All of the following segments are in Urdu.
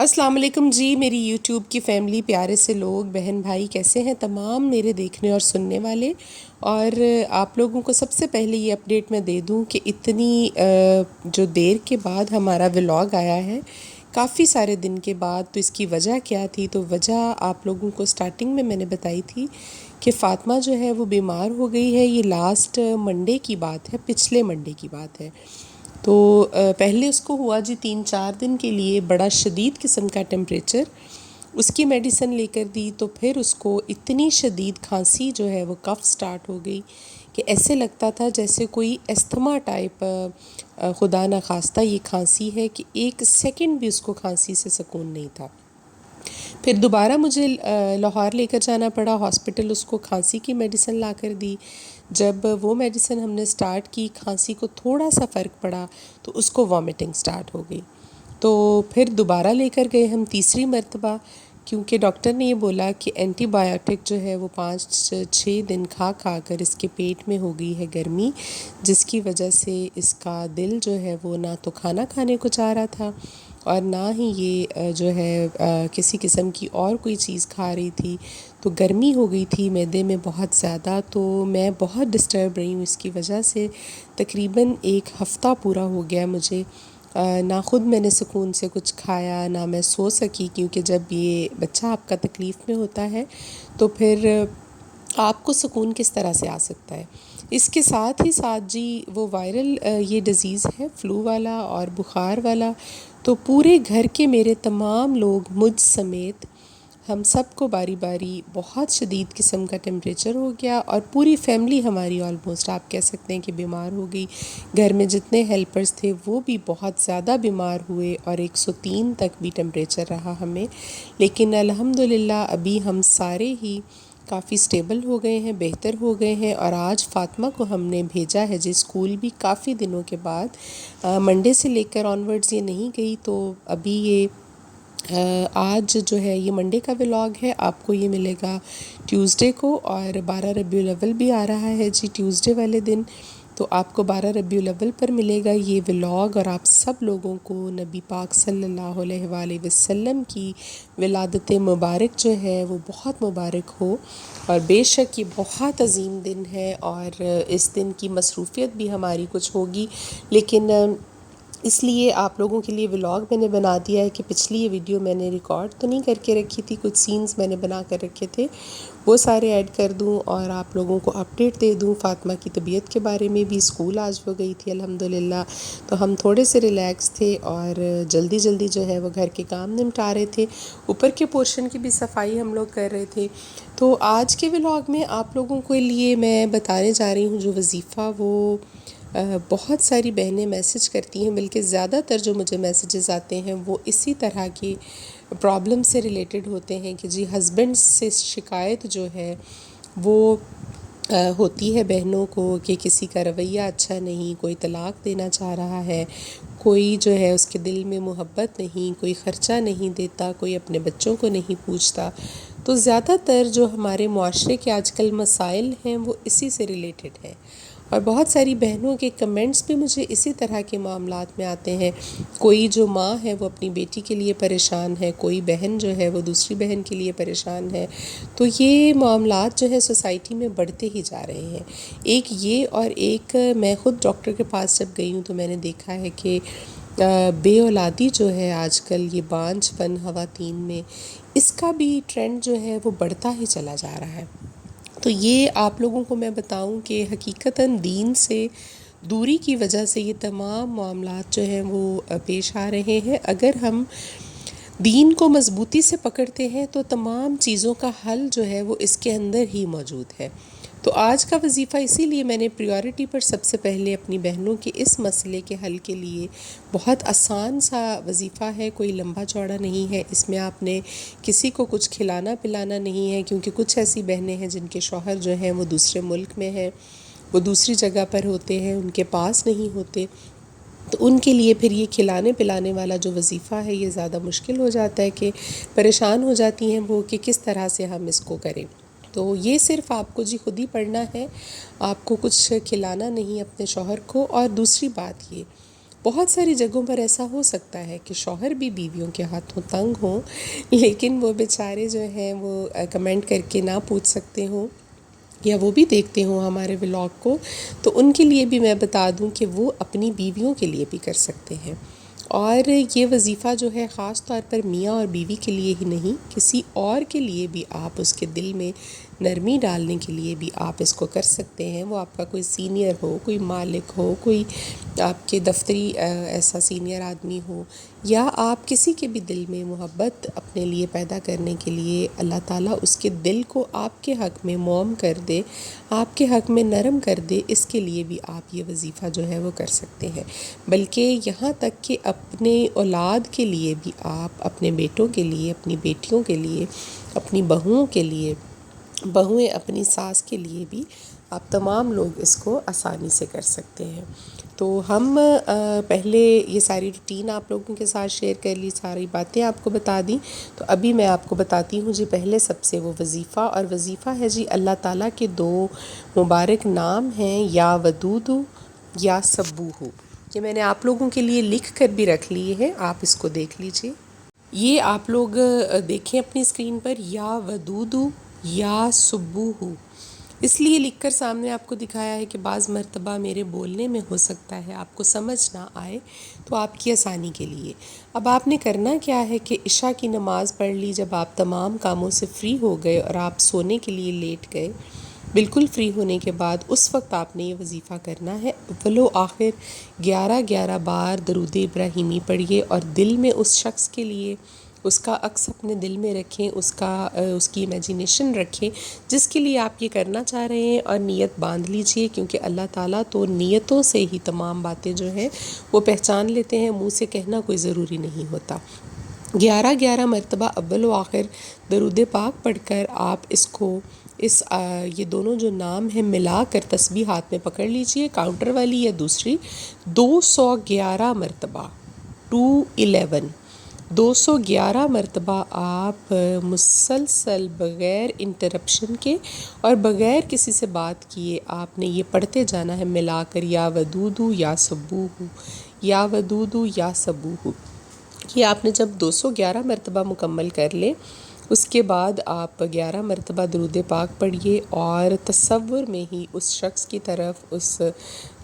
السلام علیکم جی، میری یوٹیوب کی فیملی، پیارے سے لوگ، بہن بھائی کیسے ہیں تمام میرے دیکھنے اور سننے والے۔ اور آپ لوگوں کو سب سے پہلے یہ اپڈیٹ میں دے دوں کہ اتنی جو دیر کے بعد ہمارا ولاگ آیا ہے، کافی سارے دن کے بعد، تو اس کی وجہ کیا تھی؟ تو وجہ آپ لوگوں کو سٹارٹنگ میں نے بتائی تھی کہ فاطمہ جو ہے وہ بیمار ہو گئی ہے۔ یہ لاسٹ منڈے کی بات ہے، پچھلے منڈے کی بات ہے۔ تو پہلے اس کو ہوا جی 3-4 دن کے لیے بڑا شدید قسم کا ٹیمپریچر، اس کی میڈیسن لے کر دی تو پھر اس کو اتنی شدید کھانسی جو ہے وہ کف سٹارٹ ہو گئی کہ ایسے لگتا تھا جیسے کوئی استھما ٹائپ، خدا نخواستہ یہ کھانسی ہے کہ ایک سیکنڈ بھی اس کو کھانسی سے سکون نہیں تھا۔ پھر دوبارہ مجھے لاہور لے کر جانا پڑا ہاسپٹل، اس کو کھانسی کی میڈیسن لا کر دی۔ جب وہ میڈیسن ہم نے سٹارٹ کی، کھانسی کو تھوڑا سا فرق پڑا تو اس کو وامٹنگ سٹارٹ ہو گئی۔ تو پھر دوبارہ لے کر گئے ہم تیسری مرتبہ، کیونکہ ڈاکٹر نے یہ بولا کہ اینٹی بایوٹک جو ہے وہ 5-6 دن کھا کر اس کے پیٹ میں ہو گئی ہے گرمی، جس کی وجہ سے اس کا دل جو ہے وہ نہ تو کھانا کھانے کو چاہ رہا تھا اور نہ ہی یہ جو ہے کسی قسم کی اور کوئی چیز کھا رہی تھی۔ تو گرمی ہو گئی تھی معدے میں بہت زیادہ، تو میں بہت ڈسٹرب رہی ہوں اس کی وجہ سے۔ تقریباً 1 ہفتہ پورا ہو گیا مجھے، نہ خود میں نے سکون سے کچھ کھایا، نہ میں سو سکی، کیونکہ جب یہ بچہ آپ کا تکلیف میں ہوتا ہے تو پھر آپ کو سکون کس طرح سے آ سکتا ہے۔ اس کے ساتھ ہی ساتھ جی وہ وائرل یہ ڈیزیز ہے، فلو والا اور بخار والا، تو پورے گھر کے میرے تمام لوگ مجھ سمیت ہم سب کو باری باری بہت شدید قسم کا ٹیمپریچر ہو گیا، اور پوری فیملی ہماری آلموسٹ آپ کہہ سکتے ہیں کہ بیمار ہو گئی۔ گھر میں جتنے ہیلپرز تھے وہ بھی بہت زیادہ بیمار ہوئے، اور 103 تک بھی ٹیمپریچر رہا ہمیں، لیکن الحمدللہ ابھی ہم سارے ہی کافی سٹیبل ہو گئے ہیں، بہتر ہو گئے ہیں۔ اور آج فاطمہ کو ہم نے بھیجا ہے جی اسکول بھی کافی دنوں کے بعد، منڈے سے لے کر آنورڈز یہ نہیں گئی، تو ابھی یہ آج جو ہے یہ منڈے کا ولاگ ہے، آپ کو یہ ملے گا ٹیوزڈے کو، اور 12 ربیع الاول بھی آ رہا ہے جی ٹیوزڈے والے دن، تو آپ کو 12 ربیع الاول پر ملے گا یہ ولاگ، اور آپ سب لوگوں کو نبی پاک صلی اللہ علیہ وآلہ وسلم کی ولادت مبارک جو ہے وہ بہت مبارک ہو۔ اور بے شک یہ بہت عظیم دن ہے، اور اس دن کی مصروفیت بھی ہماری کچھ ہوگی، لیکن اس لیے آپ لوگوں کے لیے ولاگ میں نے بنا دیا ہے کہ پچھلی یہ ویڈیو میں نے ریکارڈ تو نہیں کر کے رکھی تھی، کچھ سینز میں نے بنا کر رکھے تھے وہ سارے ایڈ کر دوں، اور آپ لوگوں کو اپڈیٹ دے دوں فاطمہ کی طبیعت کے بارے میں بھی۔ اسکول آج ہو گئی تھی الحمدللہ، تو ہم تھوڑے سے ریلیکس تھے اور جلدی جلدی جو ہے وہ گھر کے کام نمٹا رہے تھے، اوپر کے پورشن کی بھی صفائی ہم لوگ کر رہے تھے۔ تو آج کے ولاگ میں آپ لوگوں کے لیے میں بتانے جا رہی ہوں جو وظیفہ، وہ بہت ساری بہنیں میسج کرتی ہیں، بلکہ زیادہ تر جو مجھے میسیجز آتے ہیں وہ اسی طرح کی پرابلم سے ریلیٹڈ ہوتے ہیں کہ جی ہسبینڈ سے شکایت جو ہے وہ ہوتی ہے بہنوں کو کہ کسی کا رویہ اچھا نہیں، کوئی طلاق دینا چاہ رہا ہے، کوئی جو ہے اس کے دل میں محبت نہیں، کوئی خرچہ نہیں دیتا، کوئی اپنے بچوں کو نہیں پوچھتا۔ تو زیادہ تر جو ہمارے معاشرے کے آج کل مسائل ہیں وہ اسی سے ریلیٹڈ ہیں، اور بہت ساری بہنوں کے کمنٹس بھی مجھے اسی طرح کے معاملات میں آتے ہیں۔ کوئی جو ماں ہے وہ اپنی بیٹی کے لیے پریشان ہے، کوئی بہن جو ہے وہ دوسری بہن کے لیے پریشان ہے، تو یہ معاملات جو ہے سوسائٹی میں بڑھتے ہی جا رہے ہیں۔ ایک یہ، اور ایک میں خود ڈاکٹر کے پاس جب گئی ہوں تو میں نے دیکھا ہے کہ بے اولادی جو ہے آج کل، یہ بانجھ پن خواتین میں، اس کا بھی ٹرینڈ جو ہے وہ بڑھتا ہی چلا جا رہا ہے۔ تو یہ آپ لوگوں کو میں بتاؤں کہ حقیقتاً دین سے دوری کی وجہ سے یہ تمام معاملات جو ہیں وہ پیش آ رہے ہیں۔ اگر ہم دین کو مضبوطی سے پکڑتے ہیں تو تمام چیزوں کا حل جو ہے وہ اس کے اندر ہی موجود ہے۔ تو آج کا وظیفہ اسی لیے میں نے پریورٹی پر سب سے پہلے اپنی بہنوں کے اس مسئلے کے حل کے لیے، بہت آسان سا وظیفہ ہے، کوئی لمبا چوڑا نہیں ہے، اس میں آپ نے کسی کو کچھ کھلانا پلانا نہیں ہے، کیونکہ کچھ ایسی بہنیں ہیں جن کے شوہر جو ہیں وہ دوسرے ملک میں ہیں، وہ دوسری جگہ پر ہوتے ہیں، ان کے پاس نہیں ہوتے، تو ان کے لیے پھر یہ کھلانے پلانے والا جو وظیفہ ہے یہ زیادہ مشکل ہو جاتا ہے، کہ پریشان ہو جاتی ہیں وہ کہ کس طرح سے ہم اس کو کریں۔ تو یہ صرف آپ کو جی خود ہی پڑھنا ہے، آپ کو کچھ کھلانا نہیں اپنے شوہر کو۔ اور دوسری بات یہ بہت ساری جگہوں پر ایسا ہو سکتا ہے کہ شوہر بھی بیویوں کے ہاتھوں تنگ ہوں، لیکن وہ بیچارے جو ہیں وہ کمنٹ کر کے نہ پوچھ سکتے ہوں، یا وہ بھی دیکھتے ہوں ہمارے ولاگ کو، تو ان کے لیے بھی میں بتا دوں کہ وہ اپنی بیویوں کے لیے بھی کر سکتے ہیں۔ اور یہ وظیفہ جو ہے خاص طور پر میاں اور بیوی کے لیے ہی نہیں، کسی اور کے لیے بھی آپ اس کے دل میں نرمی ڈالنے کے لیے بھی آپ اس کو کر سکتے ہیں۔ وہ آپ کا کوئی سینئر ہو، کوئی مالک ہو، کوئی آپ کے دفتری ایسا سینئر آدمی ہو، یا آپ کسی کے بھی دل میں محبت اپنے لیے پیدا کرنے کے لیے اللہ تعالیٰ اس کے دل کو آپ کے حق میں موم کر دے، آپ کے حق میں نرم کر دے، اس کے لیے بھی آپ یہ وظیفہ جو ہے وہ کر سکتے ہیں۔ بلکہ یہاں تک کہ اپنے اولاد کے لیے بھی آپ، اپنے بیٹوں کے لیے، اپنی بیٹیوں کے لیے، اپنی بہوؤں کے لیے، بہویں اپنی ساس کے لیے بھی آپ تمام لوگ اس کو آسانی سے کر سکتے ہیں۔ تو ہم پہلے یہ ساری روٹین آپ لوگوں کے ساتھ شیئر کر لی، ساری باتیں آپ کو بتا دیں، تو ابھی میں آپ کو بتاتی ہوں جی پہلے سب سے وہ وظیفہ، اور وظیفہ ہے جی اللہ تعالیٰ کے دو مبارک نام ہیں، یا ودود یا سبوح۔ یہ میں نے آپ لوگوں کے لیے لکھ کر بھی رکھ لیے ہیں، آپ اس کو دیکھ لیجئے۔ یہ آپ لوگ دیکھیں اپنی اسکرین پر، یا ودود یا سبوح، اس لیے لکھ کر سامنے آپ کو دکھایا ہے کہ بعض مرتبہ میرے بولنے میں ہو سکتا ہے آپ کو سمجھ نہ آئے، تو آپ کی آسانی کے لیے اب آپ نے کرنا کیا ہے کہ عشاء کی نماز پڑھ لی، جب آپ تمام کاموں سے فری ہو گئے اور آپ سونے کے لیے لیٹ گئے، بالکل فری ہونے کے بعد اس وقت آپ نے یہ وظیفہ کرنا ہے۔ اول و آخر 11 بار درود ابراہیمی پڑھیے، اور دل میں اس شخص کے لیے اس کا عکس اپنے دل میں رکھیں، اس کی امیجینیشن رکھیں جس کے لیے آپ یہ کرنا چاہ رہے ہیں، اور نیت باندھ لیجئے، کیونکہ اللہ تعالیٰ تو نیتوں سے ہی تمام باتیں جو ہیں وہ پہچان لیتے ہیں، منہ سے کہنا کوئی ضروری نہیں ہوتا۔ 11 مرتبہ اول و آخر درود پاک پڑھ کر آپ اس کو یہ دونوں جو نام ہیں ملا کر تسبیح ہاتھ میں پکڑ لیجئے، کاؤنٹر والی یا دوسری، 211 مرتبہ، 211 مرتبہ آپ مسلسل بغیر انٹرپشن کے اور بغیر کسی سے بات کیے آپ نے یہ پڑھتے جانا ہے ملا کر، یا ودود یا سبوح، یا ودود یا سبوح۔ یہ آپ نے جب 211 مرتبہ مکمل کر لیں، اس کے بعد آپ 11 مرتبہ درود پاک پڑھیے، اور تصور میں ہی اس شخص کی طرف،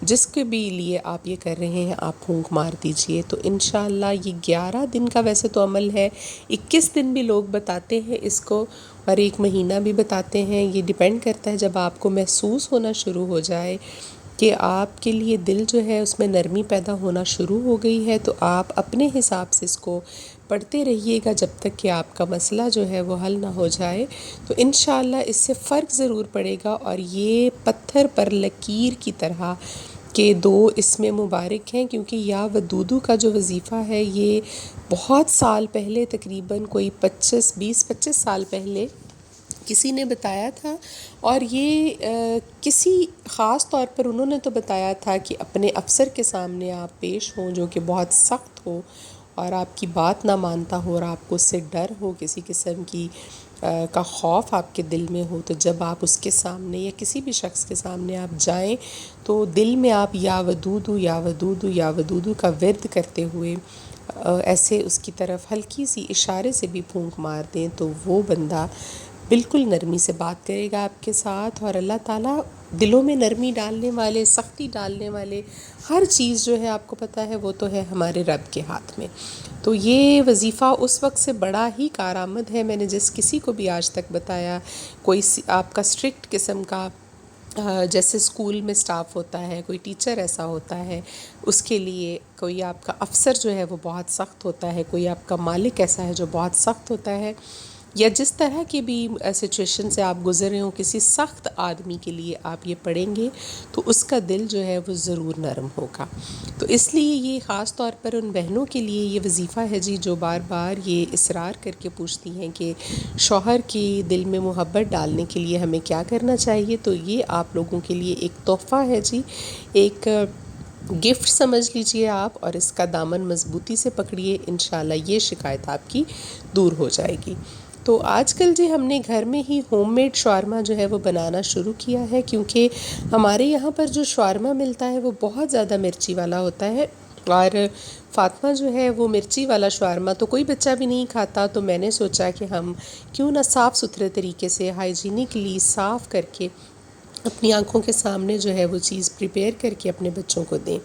جس کے بھی لیے آپ یہ کر رہے ہیں، آپ پھونک مار دیجئے۔ تو انشاءاللہ یہ 11 دن کا ویسے تو عمل ہے، 21 دن بھی لوگ بتاتے ہیں اس کو، اور 1 مہینہ بھی بتاتے ہیں، یہ ڈیپینڈ کرتا ہے جب آپ کو محسوس ہونا شروع ہو جائے کہ آپ کے لیے دل جو ہے اس میں نرمی پیدا ہونا شروع ہو گئی ہے، تو آپ اپنے حساب سے اس کو پڑھتے رہیے گا جب تک کہ آپ کا مسئلہ جو ہے وہ حل نہ ہو جائے۔ تو انشاءاللہ اس سے فرق ضرور پڑے گا، اور یہ پتھر پر لکیر کی طرح کے 2 اسم مبارک ہیں، کیونکہ یا ودودو کا جو وظیفہ ہے یہ بہت سال پہلے، تقریباً کوئی 25 سال پہلے کسی نے بتایا تھا، اور یہ کسی خاص طور پر انہوں نے تو بتایا تھا کہ اپنے افسر کے سامنے آپ پیش ہوں جو کہ بہت سخت ہو اور آپ کی بات نہ مانتا ہو، اور آپ کو اس سے ڈر ہو، کسی قسم کی کا خوف آپ کے دل میں ہو، تو جب آپ اس کے سامنے یا کسی بھی شخص کے سامنے آپ جائیں تو دل میں آپ یا ودود یا ودود یا ودود کا ورد کرتے ہوئے ایسے اس کی طرف ہلکی سی اشارے سے بھی پھونک مار دیں، تو وہ بندہ بالکل نرمی سے بات کرے گا آپ کے ساتھ، اور اللہ تعالیٰ دلوں میں نرمی ڈالنے والے، سختی ڈالنے والے، ہر چیز جو ہے آپ کو پتہ ہے وہ تو ہے ہمارے رب کے ہاتھ میں۔ تو یہ وظیفہ اس وقت سے بڑا ہی کارآمد ہے، میں نے جس کسی کو بھی آج تک بتایا، کوئی آپ کا اسٹرکٹ قسم کا جیسے اسکول میں اسٹاف ہوتا ہے، کوئی ٹیچر ایسا ہوتا ہے اس کے لیے، کوئی آپ کا افسر جو ہے وہ بہت سخت ہوتا ہے، کوئی آپ کا مالک ایسا ہے جو بہت سخت ہوتا ہے، یا جس طرح کی بھی سچویشن سے آپ گزر رہے ہوں، کسی سخت آدمی کے لیے آپ یہ پڑھیں گے تو اس کا دل جو ہے وہ ضرور نرم ہوگا۔ تو اس لیے یہ خاص طور پر ان بہنوں کے لیے یہ وظیفہ ہے جی، جو بار بار یہ اصرار کر کے پوچھتی ہیں کہ شوہر کی دل میں محبت ڈالنے کے لیے ہمیں کیا کرنا چاہیے، تو یہ آپ لوگوں کے لیے ایک تحفہ ہے جی، ایک گفٹ سمجھ لیجئے آپ، اور اس کا دامن مضبوطی سے پکڑیے، انشاءاللہ یہ شکایت آپ کی دور ہو جائے گی۔ تو آج کل جی ہم نے گھر میں ہی ہوم میڈ شاورما جو ہے وہ بنانا شروع کیا ہے، کیونکہ ہمارے یہاں پر جو شاورما ملتا ہے وہ بہت زیادہ مرچی والا ہوتا ہے، اور فاطمہ جو ہے وہ مرچی والا شاورما تو کوئی بچہ بھی نہیں کھاتا، تو میں نے سوچا کہ ہم کیوں نہ صاف ستھرے طریقے سے ہائیجینکلی صاف کر کے اپنی آنکھوں کے سامنے جو ہے وہ چیز پریپیئر کر کے اپنے بچوں کو دیں۔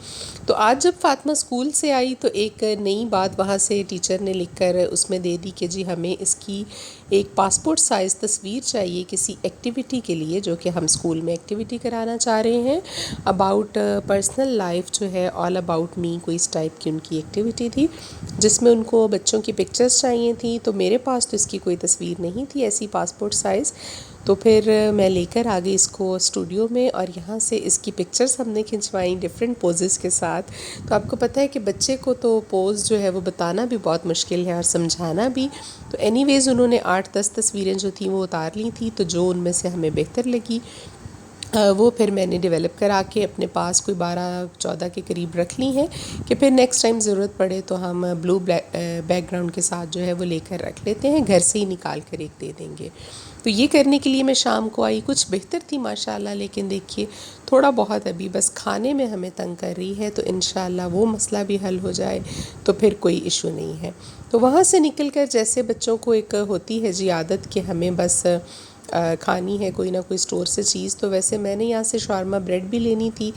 تو آج جب فاطمہ اسکول سے آئی تو ایک نئی بات وہاں سے ٹیچر نے لکھ کر اس میں دے دی کہ جی ہمیں اس کی ایک پاسپورٹ سائز تصویر چاہیے کسی ایکٹیویٹی کے لیے جو کہ ہم اسکول میں ایکٹیویٹی کرانا چاہ رہے ہیں، اباؤٹ پرسنل لائف جو ہے، آل اباؤٹ می، کوئی اس ٹائپ کی ان کی ایکٹیویٹی تھی جس میں ان کو بچوں کی پکچرز چاہیے تھیں۔ تو میرے پاس تو اس کی کوئی تصویر نہیں تھی ایسی پاسپورٹ سائز، تو پھر میں لے کر آ گئی اس کو اسٹوڈیو میں، اور یہاں سے اس کی پکچرز ہم نے کھنچوائیں ڈفرینٹ پوزز کے ساتھ۔ تو آپ کو پتہ ہے کہ بچے کو تو پوز جو ہے وہ بتانا بھی بہت مشکل ہے اور سمجھانا بھی، تو اینی ویز انہوں نے 8-10 تصویریں جو تھیں وہ اتار لی تھیں، تو جو ان میں سے ہمیں بہتر لگی وہ پھر میں نے ڈیولپ کرا کے اپنے پاس کوئی 12-14 کے قریب رکھ لی ہیں کہ پھر نیکسٹ ٹائم ضرورت پڑے تو ہم بلو بیک گراؤنڈ کے ساتھ جو ہے وہ لے کر رکھ لیتے ہیں، گھر سے ہی نکال کر ایک دے دیں گے۔ تو یہ کرنے کے لیے میں شام کو آئی، کچھ بہتر تھی ماشاءاللہ، لیکن دیکھیے تھوڑا بہت ابھی بس کھانے میں ہمیں تنگ کر رہی ہے، تو انشاءاللہ وہ مسئلہ بھی حل ہو جائے تو پھر کوئی ایشو نہیں ہے۔ تو وہاں سے نکل کر جیسے بچوں کو ایک ہوتی ہے جی عادت کہ ہمیں بس کھانی ہے کوئی نہ کوئی اسٹور سے چیز، تو ویسے میں نے یہاں سے شاورما بریڈ بھی لینی تھی،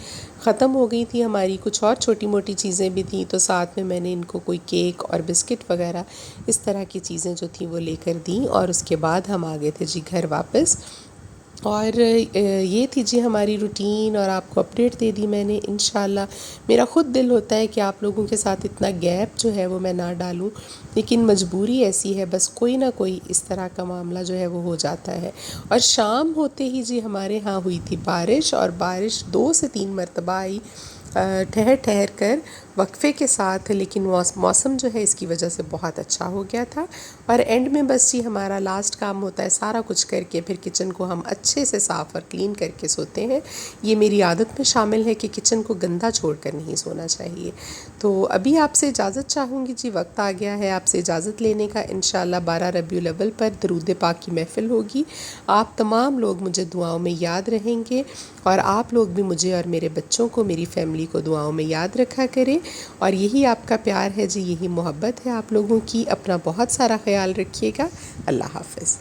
ختم ہو گئی تھی ہماری، کچھ اور چھوٹی موٹی چیزیں بھی تھیں، تو ساتھ میں نے ان کو کوئی کیک اور بسکٹ وغیرہ اس طرح کی چیزیں جو تھیں وہ لے کر دیں، اور اس کے بعد ہم آ گئے تھے جی گھر واپس۔ اور یہ تھی جی ہماری روٹین، اور آپ کو اپڈیٹ دے دی میں نے۔ انشاءاللہ میرا خود دل ہوتا ہے کہ آپ لوگوں کے ساتھ اتنا گیپ جو ہے وہ میں نہ ڈالوں، لیکن مجبوری ایسی ہے، بس کوئی نہ کوئی اس طرح کا معاملہ جو ہے وہ ہو جاتا ہے۔ اور شام ہوتے ہی جی ہمارے ہاں ہوئی تھی بارش، اور بارش 2 سے 3 مرتبہ آئی ٹھہر ٹھہر کر وقفے کے ساتھ، لیکن موسم جو ہے اس کی وجہ سے بہت اچھا ہو گیا تھا۔ اور اینڈ میں بس جی ہمارا لاسٹ کام ہوتا ہے سارا کچھ کر کے پھر کچن کو ہم اچھے سے صاف اور کلین کر کے سوتے ہیں۔ یہ میری عادت میں شامل ہے کہ کچن کو گندا چھوڑ کر نہیں سونا چاہیے۔ تو ابھی آپ سے اجازت چاہوں گی جی، وقت آ گیا ہے آپ سے اجازت لینے کا۔ انشاءاللہ 12 ربیع الاول پر درود پاک کی محفل ہوگی، آپ تمام لوگ مجھے دعاؤں میں یاد رہیں گے، اور آپ لوگ بھی مجھے اور میرے بچوں کو، میری فیملی کو دعاؤں میں یاد رکھا کریں۔ اور یہی آپ کا پیار ہے جی، یہی محبت ہے آپ لوگوں کی۔ اپنا بہت سارا خیال رکھیے گا۔ اللہ حافظ۔